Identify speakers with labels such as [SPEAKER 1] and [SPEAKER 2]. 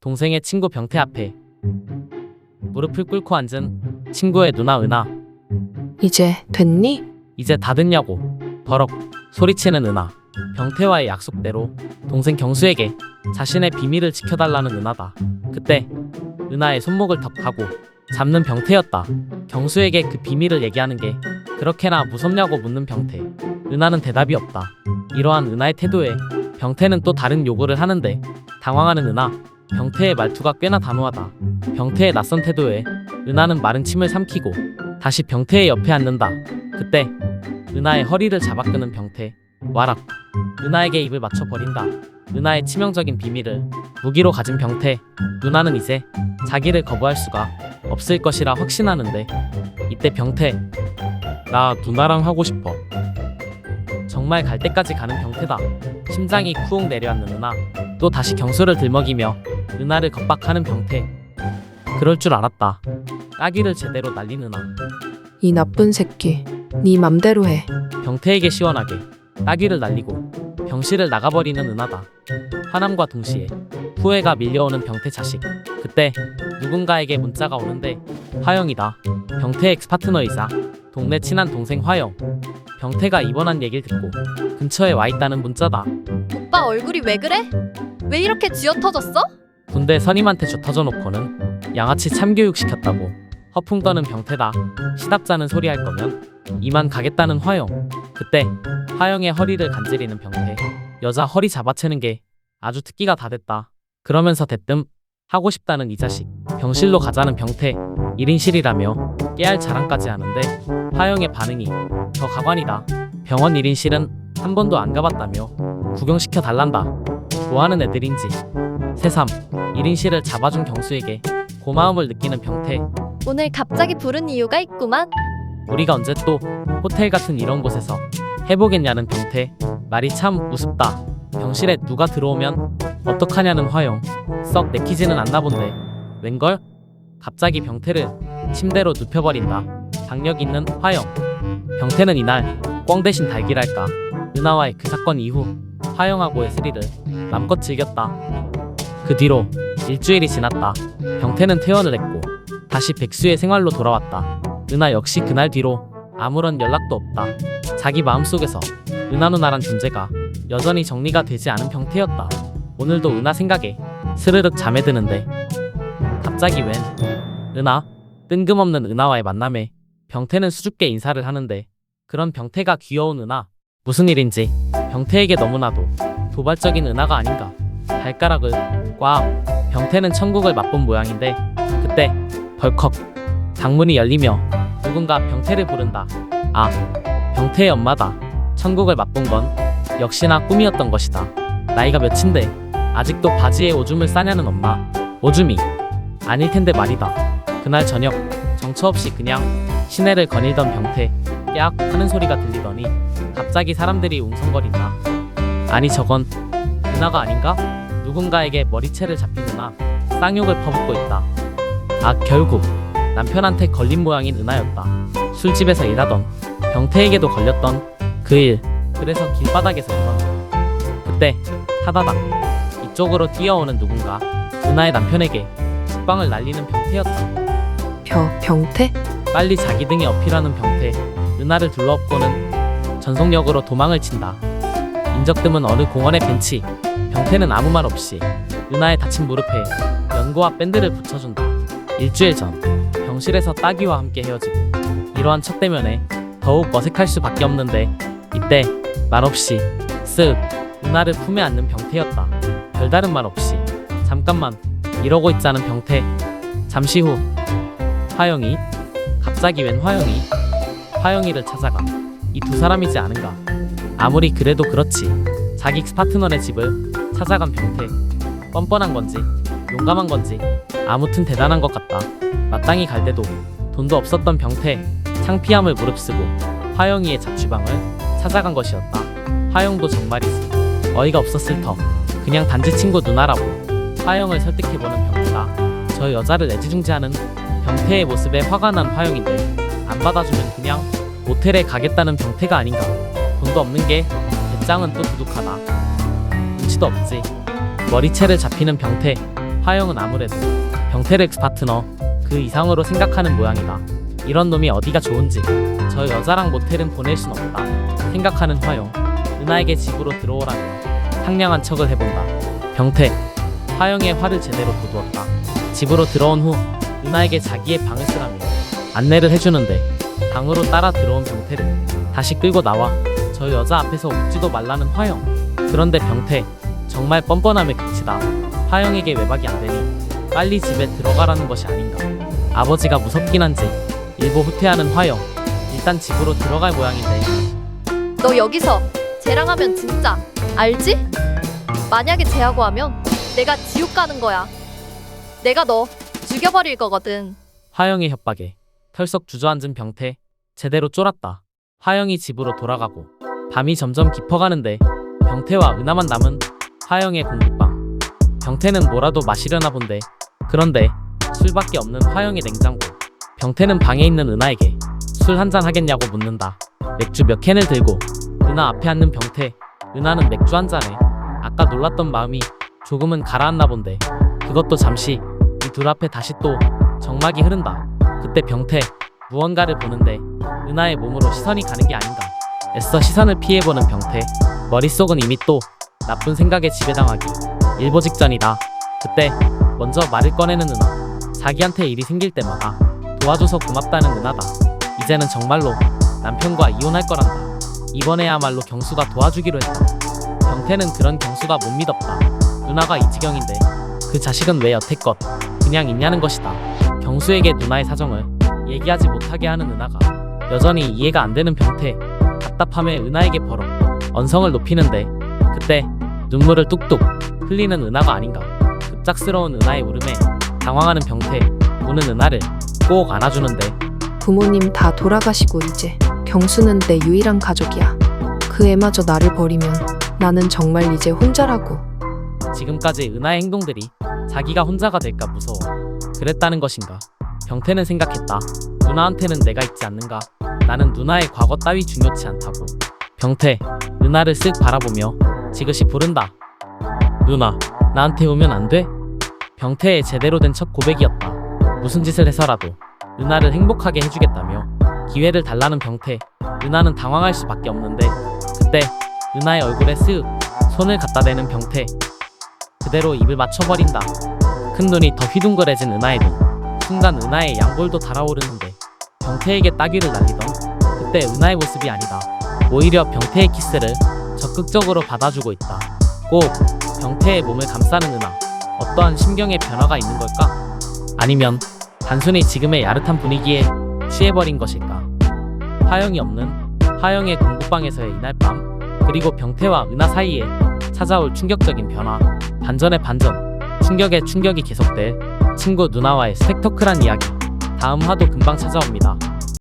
[SPEAKER 1] 동생의 친구 병태 앞에 무릎을 꿇고 앉은 친구의 누나 은하.
[SPEAKER 2] 이제 됐니?
[SPEAKER 1] 이제 다 됐냐고 버럭 소리치는 은하. 병태와의 약속대로 동생 경수에게 자신의 비밀을 지켜달라는 은하다. 그때 은하의 손목을 턱 하고 잡는 병태였다. 경수에게 그 비밀을 얘기하는 게 그렇게나 무섭냐고 묻는 병태. 은하는 대답이 없다. 이러한 은하의 태도에 병태는 또 다른 요구를 하는데 당황하는 은하. 병태의 말투가 꽤나 단호하다. 병태의 낯선 태도에 은하는 마른 침을 삼키고 다시 병태의 옆에 앉는다. 그때 은하의 허리를 잡아 끄는 병태. 와락. 은하에게 입을 맞춰 버린다. 은하의 치명적인 비밀을 무기로 가진 병태. 누나는 이제 자기를 거부할 수가 없을 것이라 확신하는데 이때 병태. 나 누나랑 하고 싶어. 정말 갈 때까지 가는 병태다. 심장이 쿵 내려앉는 은하. 또 다시 경수를 들먹이며 은하를 겁박하는 병태. 그럴 줄 알았다. 까기를 제대로 날린 은하.
[SPEAKER 2] 이 나쁜 새끼. 네 맘대로 해.
[SPEAKER 1] 병태에게 시원하게 따기를 날리고 병실을 나가버리는 은하다. 화남과 동시에 후회가 밀려오는 병태 자식. 그때 누군가에게 문자가 오는데 화영이다. 병태의 엑스파트너이자 동네 친한 동생 화영. 병태가 입원한 얘기를 듣고 근처에 와 있다는 문자다.
[SPEAKER 3] 오빠 얼굴이 왜 그래? 왜 이렇게 쥐어터졌어?
[SPEAKER 1] 군대 선임한테 줘 터져놓고는 양아치 참교육 시켰다고 허풍 떠는 병태다. 시답자는 소리 할 거면 이만 가겠다는 화영. 그때 화영의 허리를 간지리는 병태. 여자 허리 잡아채는 게 아주 특기가 다 됐다. 그러면서 대뜸 하고 싶다는 이 자식. 병실로 가자는 병태. 1인실이라며 깨알 자랑까지 하는데 화영의 반응이 더 가관이다. 병원 1인실은 한 번도 안 가봤다며 구경시켜 달란다. 뭐하는 애들인지. 새삼 1인실을 잡아준 경수에게 고마움을 느끼는 병태.
[SPEAKER 3] 오늘 갑자기 부른 이유가 있구만.
[SPEAKER 1] 우리가 언제 또 호텔 같은 이런 곳에서 해보겠냐는 병태. 말이 참 우습다. 병실에 누가 들어오면 어떡하냐는 화영. 썩 내키지는 않나 본데 웬걸? 갑자기 병태를 침대로 눕혀버린다. 박력 있는 화영. 병태는 이날 꽝 대신 달기랄까. 은하와의 그 사건 이후 화영하고의 스릴을 맘껏 즐겼다. 그 뒤로 일주일이 지났다. 병태는 퇴원을 했고 다시 백수의 생활로 돌아왔다. 은하 역시 그날 뒤로 아무런 연락도 없다. 자기 마음속에서 은하 누나란 존재가 여전히 정리가 되지 않은 병태였다. 오늘도 은하 생각에 스르륵 잠에 드는데 갑자기 웬 은하? 뜬금없는 은하와의 만남에 병태는 수줍게 인사를 하는데 그런 병태가 귀여운 은하. 무슨 일인지 병태에게 너무나도 도발적인 은하가 아닌가. 발가락을 꽉. 병태는 천국을 맛본 모양인데 그때 벌컥 방문이 열리며 누군가 병태를 부른다. 아, 병태의 엄마다. 천국을 맛본 건 역시나 꿈이었던 것이다. 나이가 몇인데 아직도 바지에 오줌을 싸냐는 엄마. 오줌이 아닐 텐데 말이다. 그날 저녁 정처 없이 그냥 시내를 거닐던 병태. 깨악 하는 소리가 들리더니 갑자기 사람들이 웅성거린다. 아니 저건 은하가 아닌가? 누군가에게 머리채를 잡힌 은하. 쌍욕을 퍼붓고 있다. 아, 결국 남편한테 걸린 모양인 은하였다. 술집에서 일하던 병태에게도 걸렸던 그 일. 그래서 길바닥에서 있던 그때 타다닥 이쪽으로 뛰어오는 누군가. 은하의 남편에게 죽방을 날리는 병태였다.
[SPEAKER 2] 병태?
[SPEAKER 1] 빨리 자기 등에 어필하는 병태. 은하를 둘러엎고는 전속력으로 도망을 친다. 인적 드문 어느 공원의 벤치. 병태는 아무 말 없이 은하의 다친 무릎에 연고와 밴드를 붙여준다. 일주일 전 병실에서 따기와 함께 헤어지고 이러한 첫 대면에 더욱 어색할 수밖에 없는데 이때 말없이 쓱 은하를 품에 안는 병태였다. 별다른 말 없이 잠깐만 이러고 있자는 병태. 잠시 후 화영이. 갑자기 웬 화영이? 화영이를 찾아가. 이 두 사람이지 않은가. 아무리 그래도 그렇지. 자기 파트너의 집을 찾아간 병태. 뻔뻔한 건지 용감한 건지 아무튼 대단한 것 같다. 마땅히 갈 때도 돈도 없었던 병태. 창피함을 무릅쓰고 화영이의 자취방을 찾아간 것이었다. 화영도 정말이지 어이가 없었을 터. 그냥 단지 친구 누나라고 화영을 설득해보는 병태다. 저 여자를 애지중지하는 병태의 모습에 화가 난 화영인데 안 받아주면 그냥 모텔에 가겠다는 병태가 아닌가. 돈도 없는 게 배짱은 또 두둑하다. 눈치도 없지. 머리채를 잡히는 병태. 화영은 아무래도 병태를 엑스파트너 그 이상으로 생각하는 모양이다. 이런 놈이 어디가 좋은지 저 여자랑 모텔은 보낼 순 없다 생각하는 화영. 은하에게 집으로 들어오라며 상냥한 척을 해본다. 병태 화영의 화를 제대로 돋우었다. 집으로 들어온 후 은하에게 자기의 방을 쓰라며 안내를 해주는데 방으로 따라 들어온 병태를 다시 끌고 나와 저 여자 앞에서 웃지도 말라는 화영. 그런데 병태 정말 뻔뻔함의 극치다. 화영에게 외박이 안 되니 빨리 집에 들어가라는 것이 아닌가. 아버지가 무섭긴 한지 일부 후퇴하는 화영. 일단 집으로 들어갈 모양인데
[SPEAKER 3] 너 여기서 쟤랑 하면 진짜 알지? 만약에 쟤하고 하면 내가 지옥 가는 거야. 내가 너 죽여버릴 거거든.
[SPEAKER 1] 화영의 협박에 털썩 주저앉은 병태 제대로 쫄았다. 화영이 집으로 돌아가고 밤이 점점 깊어가는데 병태와 은하만 남은 화영의 공부방. 병태는 뭐라도 마시려나 본데 그런데 술밖에 없는 화영의 냉장고. 병태는 방에 있는 은하에게 술 한잔 하겠냐고 묻는다. 맥주 몇 캔을 들고 은하 앞에 앉는 병태. 은하는 맥주 한 잔에 아까 놀랐던 마음이 조금은 가라앉나 본데 그것도 잠시. 이 둘 앞에 다시 또 정막이 흐른다. 그때 병태 무언가를 보는데 은하의 몸으로 시선이 가는 게 아닌가. 애써 시선을 피해보는 병태. 머릿속은 이미 또 나쁜 생각에 지배당하기 일보 직전이다. 그때 먼저 말을 꺼내는 은하. 자기한테 일이 생길 때마다 도와줘서 고맙다는 은하다. 이제는 정말로 남편과 이혼할 거란다. 이번에야말로 경수가 도와주기로 했다. 병태는 그런 경수가 못 믿었다. 누나가 이 지경인데 그 자식은 왜 여태껏 그냥 있냐는 것이다. 경수에게 누나의 사정을 얘기하지 못하게 하는 은하가 여전히 이해가 안 되는 병태. 답답함에 은하에게 벌어 언성을 높이는데 그때 눈물을 뚝뚝 흘리는 은하가 아닌가. 급작스러운 은하의 울음에 당황하는 병태. 우는 은하를 꼭 안아주는데
[SPEAKER 2] 부모님 다 돌아가시고 이제 경수는 내 유일한 가족이야. 그 애마저 나를 버리면 나는 정말 이제 혼자라고.
[SPEAKER 1] 지금까지 은하의 행동들이 자기가 혼자가 될까 무서워 그랬다는 것인가. 병태는 생각했다. 누나한테는 내가 있지 않는가. 나는 누나의 과거 따위 중요치 않다고. 병태 은하를 쓱 바라보며 지그시 부른다. 누나 나한테 오면 안 돼? 병태의 제대로 된 첫 고백이었다. 무슨 짓을 해서라도 은하를 행복하게 해주겠다며 기회를 달라는 병태. 은하는 당황할 수밖에 없는데 그때 은하의 얼굴에 쓱 손을 갖다 대는 병태. 그대로 입을 맞춰버린다. 큰 눈이 더 휘둥그레진 은하의 눈. 순간 은하의 양볼도 달아오르는데 병태에게 따귀를 날리던 그때 은하의 모습이 아니다. 오히려 병태의 키스를 적극적으로 받아주고 있다. 꼭 병태의 몸을 감싸는 은하. 어떠한 심경의 변화가 있는 걸까? 아니면 단순히 지금의 야릇한 분위기에 취해버린 것일까? 화영이 없는 화영의 공부방에서의 이날 밤, 그리고 병태와 은하 사이에 찾아올 충격적인 변화. 반전의 반전, 충격의 충격이 계속될 친구 누나와의 스펙터클한 이야기. 다음 화도 금방 찾아옵니다.